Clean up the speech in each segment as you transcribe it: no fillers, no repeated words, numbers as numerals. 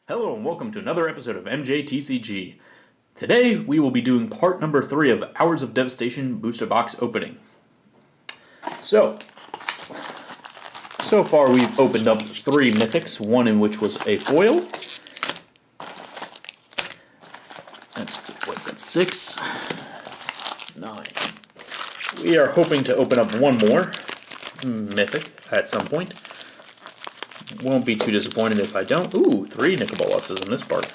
Hello and welcome to another episode of MJTCG. Today we will be doing part number 3 of Hours of Devastation booster box opening. So far we've opened up 3 mythics, one in which was a foil. What's that, 6, 9. We are hoping to open up one more mythic at some point. Won't be too disappointed if I don't. Ooh, 3 Nicoboluses in this part.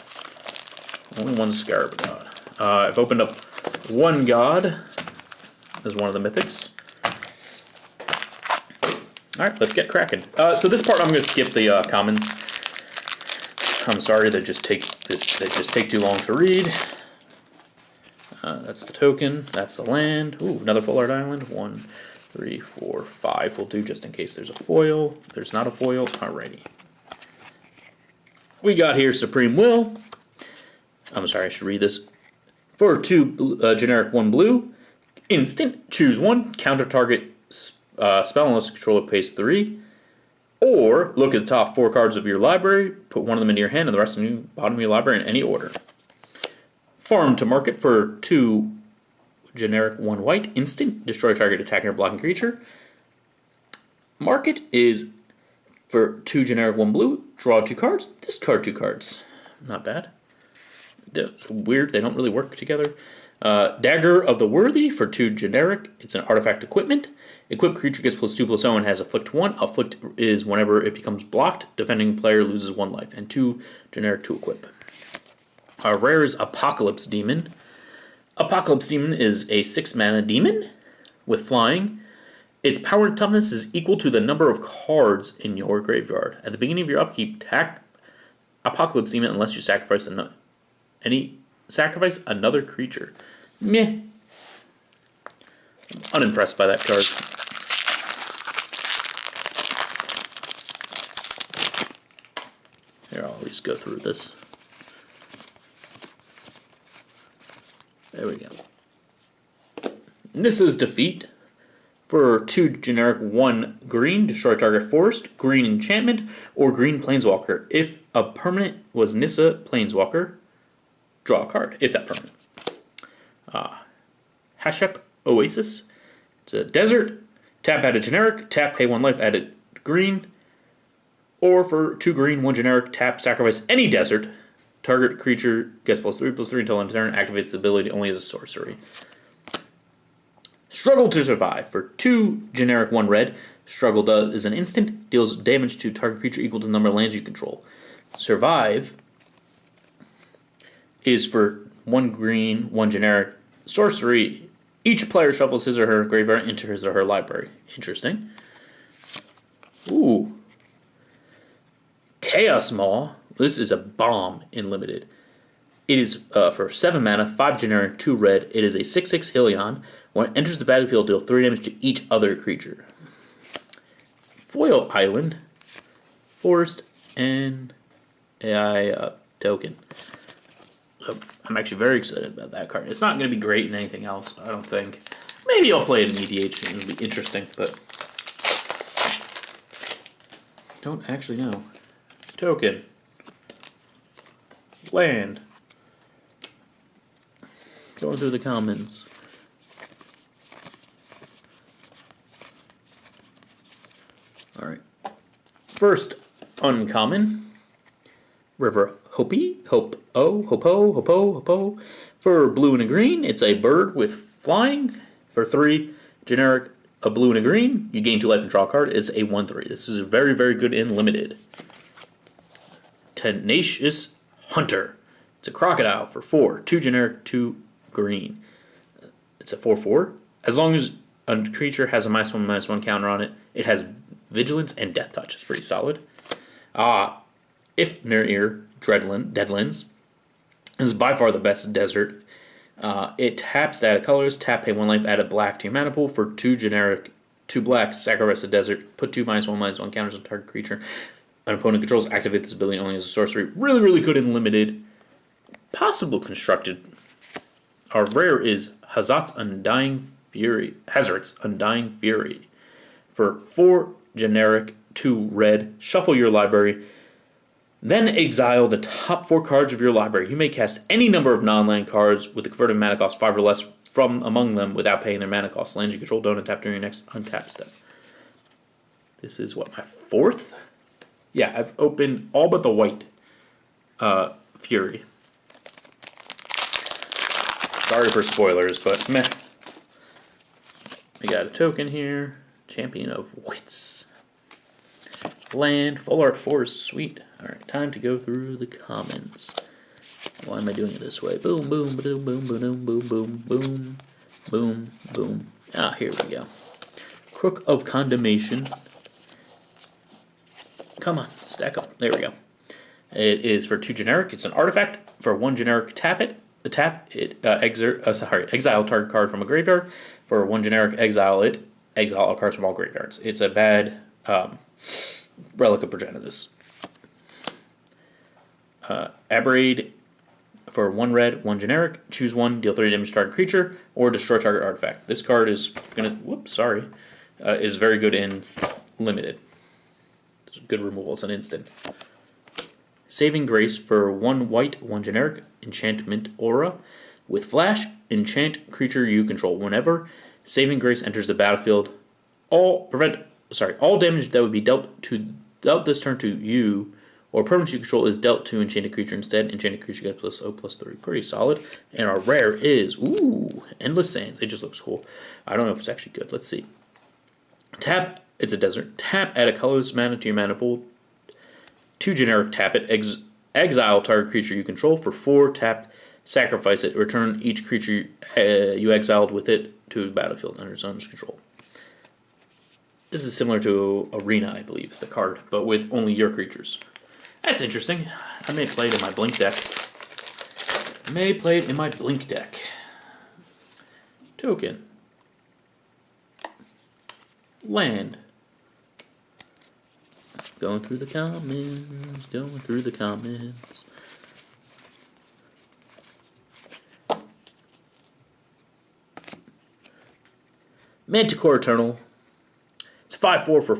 Only 1 Scarab God. I've opened up 1 God as one of the mythics. Alright, let's get cracking. So this part I'm going to skip the commons. I'm sorry, they just take too long to read. That's the token. That's the land. Ooh, another full art island. 1, 3, 4, 5 will do just in case there's a foil. There's not a foil. Alrighty. We got here Supreme Will. I'm sorry, I should read this. For 2 generic 1 blue, instant, choose 1, counter target spell unless the controller pays 3. Or look at the top 4 cards of your library, put one of them into your hand and the rest in the bottom of your library in any order. Farm to market for 2 generic 1 white, instant, destroy target attacking or blocking creature. Market is for 2 generic 1 blue, draw 2 cards, discard 2 cards. Not bad. It's weird, they don't really work together. Dagger of the Worthy for 2 generic, it's an artifact equipment. Equipped creature gets +2/+0 and has afflict 1. Afflict is whenever it becomes blocked, defending player loses 1 life, and 2 generic to equip. Rare is Apocalypse Demon. Apocalypse Demon is a 6 mana demon with flying. Its power and toughness is equal to the number of cards in your graveyard. At the beginning of your upkeep, attack Apocalypse Demon unless you sacrifice another creature. Meh. I'm unimpressed by that card. Here, I'll at least go through this. There we go. Nissa's Defeat. For 2 generic 1 green, destroy target forest, green enchantment, or green planeswalker. If a permanent was Nissa planeswalker, draw a card, if that permanent. Hashep Oasis. It's a desert. Tap, add a generic. Tap, pay 1 life, add a green. Or for 2 green, 1 generic, tap, sacrifice any desert. Target creature gets +3/+3 until end of turn. Activates the ability only as a sorcery. Struggle to Survive. For 2 generic 1 red, Struggle is an instant. Deals damage to target creature equal to the number of lands you control. Survive is for 1 green, 1 generic sorcery. Each player shuffles his or her graveyard into his or her library. Interesting. Ooh. Chaos Maw. This is a bomb in limited. It is for 7 mana, 5 generic, 2 red. It is a 6/6 Hylian. When it enters the battlefield, deal 3 damage to each other creature. Foil Island, Forest, and AI token. So I'm actually very excited about that card. It's not going to be great in anything else, I don't think. Maybe I'll play it in Mediation. It'll be interesting, but don't actually know. Token. Land. Going through the commons. Alright. First uncommon. River Hopi. Hopo. For blue and a green, it's a bird with flying. For 3 generic, a blue and a green, you gain 2 life and draw a card. It's a 1/3. This is very, very good in limited. Tenacious Hunter. It's a crocodile for 4. 2 generic, 2 green. It's a 4/4. As long as a creature has a -1/-1 counter on it, it has vigilance and death touch. It's pretty solid. If near Deadlands. This is by far the best desert. It taps to add a colors, tap, pay 1 life, add a black to your mana pool. For 2 generic, 2 black, sacrifice a desert, put 2 -1/-1 counters on target creature. An opponent controls, activate this ability only as a sorcery. Really, really good in limited. Possible constructed. Our rare is Hazard's Undying Fury. For 4 generic, 2 red, shuffle your library. Then exile the top 4 cards of your library. You may cast any number of non-land cards with the converted mana cost 5 or less from among them without paying their mana cost. Lands you control don't untap during your next untap step. This is what, my 4th? Yeah, I've opened all but the white Fury. Sorry for spoilers, but meh. We got a token here. Champion of Wits. Land. Full art 4 is sweet. Alright, time to go through the comments. Why am I doing it this way? Boom, boom, boom, boom, boom, boom, boom, boom, boom, boom. Ah, here we go. Crook of Condemnation. Come on, stack up. There we go. It is for 2 generic. It's an artifact. For 1 generic, tap it. Exile target card from a graveyard. For 1 generic, exile it. Exile all cards from all graveyards. It's a bad Relic of Progenitus. Aberrade. For 1 red, 1 generic. Choose 1, deal 3 damage to target creature, or destroy target artifact. This card is gonna. Is very good in limited. It's good removal. It's an instant. Saving Grace for 1 white, 1 generic, enchantment aura. With flash, enchant creature you control. Whenever Saving Grace enters the battlefield, all damage that would be dealt this turn to you or permanent you control is dealt to enchanted creature instead. Enchanted creature gets +0/+3. Pretty solid. And our rare is Endless Sands. It just looks cool. I don't know if it's actually good. Let's see. Tap. It's a desert. Tap, add a colorless mana to your mana pool. 2 generic, tap it. Exile target creature you control. For 4, tap, sacrifice it. Return each creature you exiled with it to the battlefield under its owner's control. This is similar to Arena, I believe, is the card, but with only your creatures. That's interesting. I may play it in my Blink deck. Token. Land. Going through the comments. Manticore Eternal. It's 5/4 for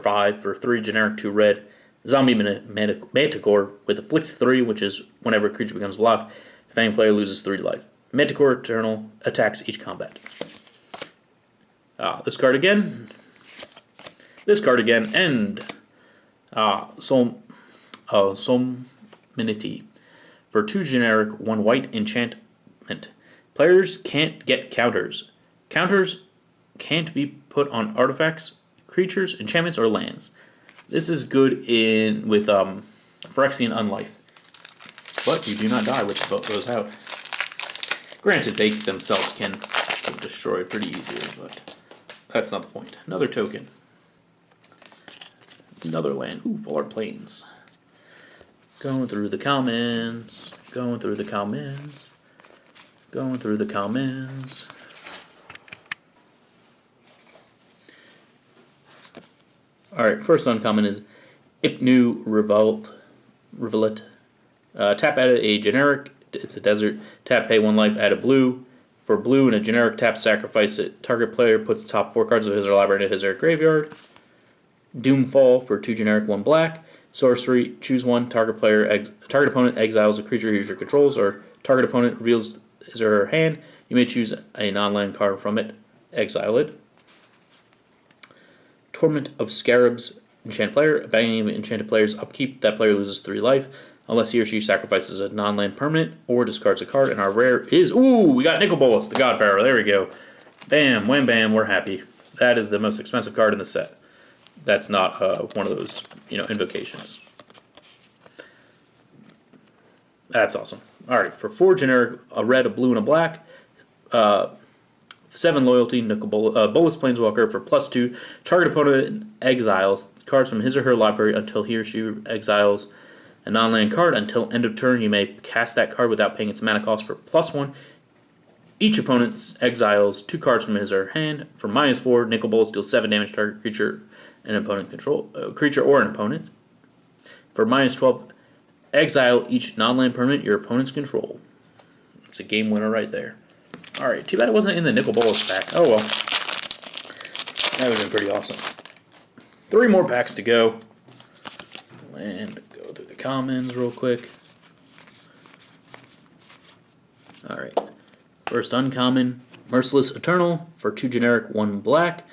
5 for 3 generic 2 red. Zombie Manticore with Afflict 3, which is whenever a creature becomes blocked, if any player loses 3 life. Manticore Eternal attacks each combat. This card again, and Solemnity. For 2 generic, 1 white enchantment. Players can't get counters. Counters can't be put on artifacts, creatures, enchantments, or lands. This is good with Phyrexian Unlife. But you do not die, which goes out. Granted, they themselves can get destroyed pretty easily, but that's not the point. Another token. Another land. Full art plains. Going through the comments. Alright, first uncommon is Ipnu Revelet. Tap add a generic, it's a desert. Tap pay 1 life, add a blue. For blue and a generic, tap sacrifice it. Target player puts the top 4 cards of his or library into his or her graveyard. Doomfall for 2 generic, 1 black. Sorcery, choose 1. Target opponent exiles a creature he or controls, or target opponent reveals his or her hand. You may choose a non-land card from it. Exile it. Torment of Scarabs, enchant player. Abandoning enchanted player's upkeep, that player loses 3 life, unless he or she sacrifices a non-land permanent or discards a card. And our rare is, we got Nicol Bolas, the Godfarrow. There we go. Bam, wham, bam, we're happy. That is the most expensive card in the set. That's not one of those, invocations. That's awesome. All right, for 4 generic, a red, a blue, and a black. 7 loyalty, Bolas Planeswalker for +2. Target opponent exiles cards from his or her library until he or she exiles a non-land card. Until end of turn, you may cast that card without paying its mana cost for +1. Each opponent exiles 2 cards from his or her hand. For -4, Nicol Bolas deals 7 damage to target creature and opponent control, creature or an opponent. For -12, exile each non-land permanent your opponent's control. It's a game winner right there. Alright, too bad it wasn't in the Nicol Bolas pack. Oh well. That would have been pretty awesome. 3 more packs to go. And go through the commons real quick. Alright. First uncommon, Merciless Eternal for 2 generic, 1 black.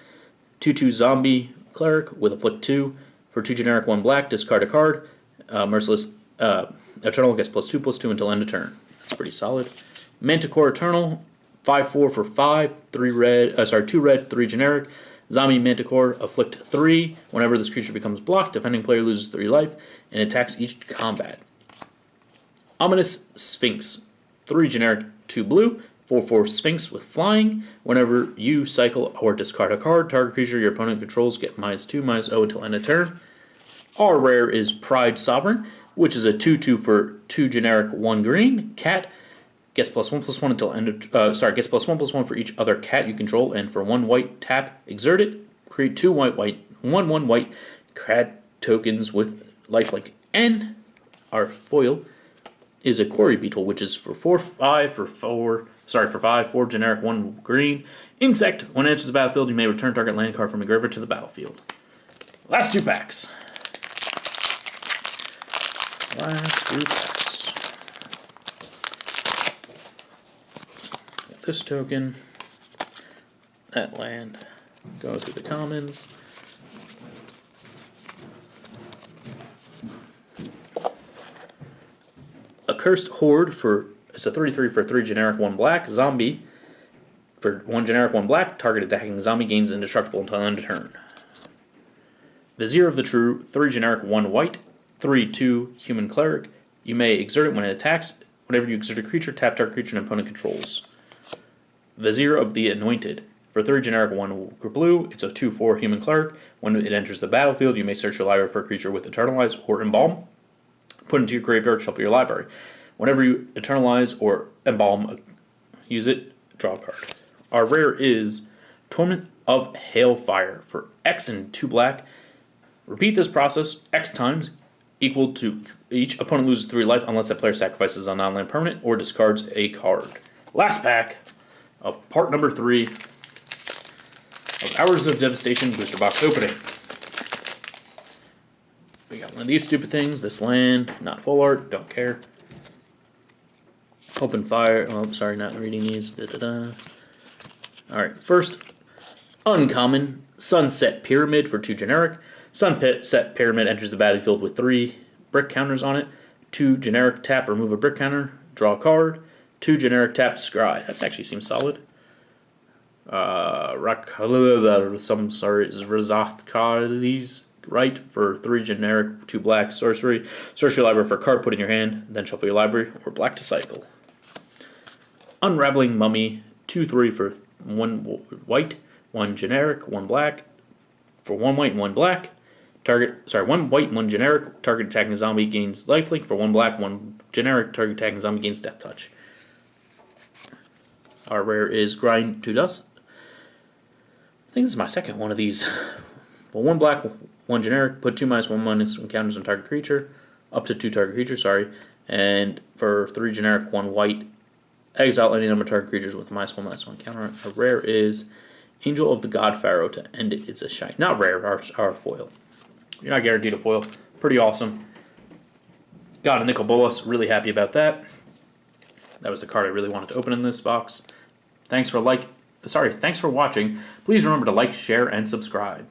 2/2 Zombie Cleric with a flick 2. For 2 generic, 1 black, discard a card. Merciless Eternal gets +2/+2 until end of turn. That's pretty solid. Manticore Eternal, 5/4 for 5, 2 red, 3 generic. Zombie Manticore, afflict 3. Whenever this creature becomes blocked, defending player loses 3 life and attacks each combat. Ominous Sphinx, 3 generic, 2 blue. 4/4 Sphinx with flying. Whenever you cycle or discard a card, target creature your opponent controls get -2/-0 until end of turn. Our rare is Pride Sovereign, which is a 2/2 for 2 generic, 1 green. Cat gets +1/+1 until end of gets +1/+1 for each other cat you control, and for 1 white tap, exert it. Create 2 white 1/1 white cat tokens with lifelink. And our foil is a Quarry Beetle, which is for 4 generic, 1 green. Insect. When it enters the battlefield, you may return target land card from a graveyard to the battlefield. Last 2 packs. Got this token. That land. Go through the commons. Accursed Horde it's a 3/3 for 3 generic, 1 black. Zombie for 1 generic, 1 black. Target attacking zombie gains indestructible until end of turn. Vizier of the True, 3 generic, 1 white. 3/2 human cleric. You may exert it when it attacks. Whenever you exert a creature, tap target creature an opponent controls. Vizier of the Anointed. For 3 generic, 1 blue, it's a 2/4 human cleric. When it enters the battlefield, you may search your library for a creature with Eternalize or Embalm. Put it into your graveyard, shuffle your library. Whenever you Eternalize or Embalm, use it, draw a card. Our rare is Torment of Hailfire for X and 2 black. Repeat this process X times, equal to each opponent loses 3 life unless that player sacrifices a non-land permanent or discards a card. Last pack of part number 3 of Hours of Devastation booster box opening. We got one of these stupid things. This land, not full art, don't care. Open fire. Oh, sorry, not reading these. Alright, first, uncommon, Sunset Pyramid for 2 generic. Sunset Pyramid enters the battlefield with 3 brick counters on it. 2 generic tap, remove a brick counter, draw a card. 2 generic tap, scry. That actually seems solid. Razat right for 3 generic, 2 black sorcery. Search your library for a card, put in your hand, then shuffle your library, or black to cycle. Unraveling Mummy, 2/3 for 1 white, 1 generic, 1 black. For 1 white and 1 black. 1 white, 1 generic. Target attacking zombie gains lifelink. For 1 black, 1 generic. Target attacking zombie gains death touch. Our rare is Grind to Dust. I think this is my second one of these. Well, 1 black, 1 generic. Put 2/-1/- counters on target creature. Up to 2 target creatures, sorry. And for 3 generic, 1 white. Exile any number of target creatures with -1/-1 counter. Our rare is Angel of the God Pharaoh to end it. It's a shine. Not rare, our foil. You're not guaranteed a foil. Pretty awesome. Got a Nicol Bolas. Really happy about that. That was the card I really wanted to open in this box. Thanks for watching. Please remember to like, share, and subscribe.